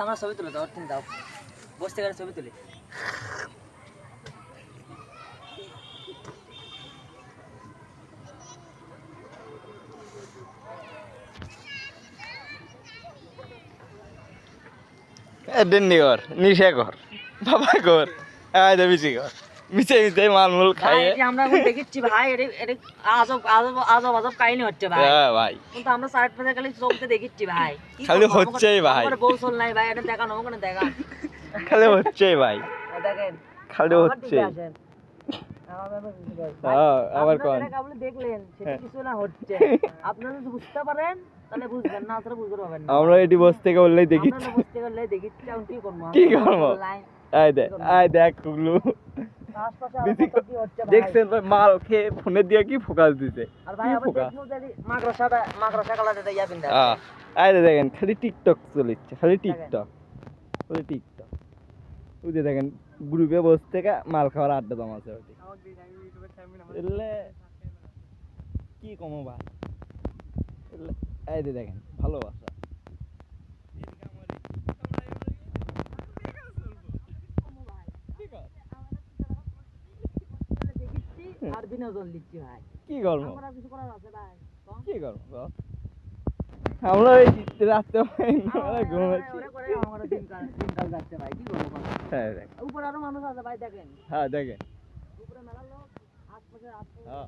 আমার ছবি তুলে দাও, দাও বসতে গেলে ছবি তুলে। ডেন্ডি কর, নিশা কর, বাবা কর, মিশে কর, মিশে মিশে মালমূল ভাই খাইয়ে। এটা আমরা এখন দেখেছি ভাই, এটা আজব আজব আজব আজব কাহিনী হচ্ছে ভাই। হ্যাঁ ভাই, কিন্তু আমরা সাইড পেতে খালি চোখতে দেখেছি ভাই, কি খালি করবো? হচ্ছেই ভাই, আমার বউ চল নাই ভাই, এটা দেখানো ওখানে দেখান। খালি হচ্ছেই ভাই, দেখেন খালি আমার হচ্ছে। দিকে আসেন। আমার ব্যাপার বুঝতে পারছেন। ভাই, আবার আপনারা কোন যেটা কেবল দেখলেন সেটা কিছু না হচ্ছে। আপনারা যদি বুঝতে পারেন তাহলে বুঝবেন, না আসলে বুঝতে পারবেন না। আমরা এটি বসে থেকে বললেই দেখিচ্ছি। আমরা বুঝতে পারলে দেখিচ্ছি, এখন কি করবো? কি করবো? আয় দেখ গুগলু, আশপাশে আরো কত কি হচ্ছে ভাই। দেখছেন ভাই, মাল খেয়ে ফোনে দিয়ে কি ফোকাস দিতে, আর ভাই কি আবার ফোকাস। দেখবো যদি মাকড়সা কালারটা ইয়া বিন্দা। আয় দেখেন খালি টিকটক চলিচ্ছে, খালি টিকটক, খালি টিকটক। ওই যে দেখেন গ্রুপে বসে থেকে মাল খাওয়ার আড্ডা জমাচ্ছে ওটি। এলে কি কমো ভাই, এই যে দেখেন ভালোবাসা। আর বিনোদন দিচ্ছি ভাই। কি করবো, আমরা কিছু করার আছে ভাই? কি করবো? আমরা ওই রাত্রে ঘুমাচ্ছি। ওরে করে আমার দিনকাল যাচ্ছে ভাই, কি করবো বলো? হ্যাঁ দেখ, উপরে আরো মানুষ আছে ভাই, দেখেন হ্যাঁ দেখেন, উপরে মেলা লোক, আশপাশে হ্যাঁ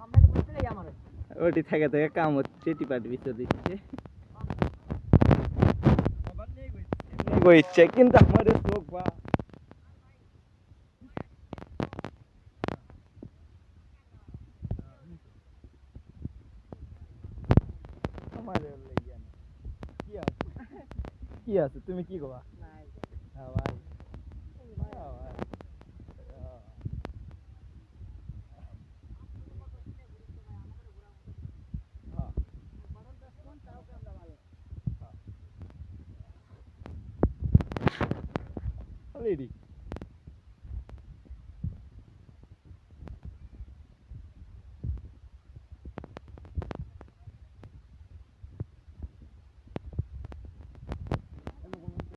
আমরা তো বলতে যাই আমার। ওটি থেকে থেকে কাম হচ্ছে, টিপাটি বিচে দিচ্ছে ইচ্ছে, কিন্তু আমাদের চোখ বা কি আছে, তুমি কি কবা? হ্যাঁ ভাই, রেডি।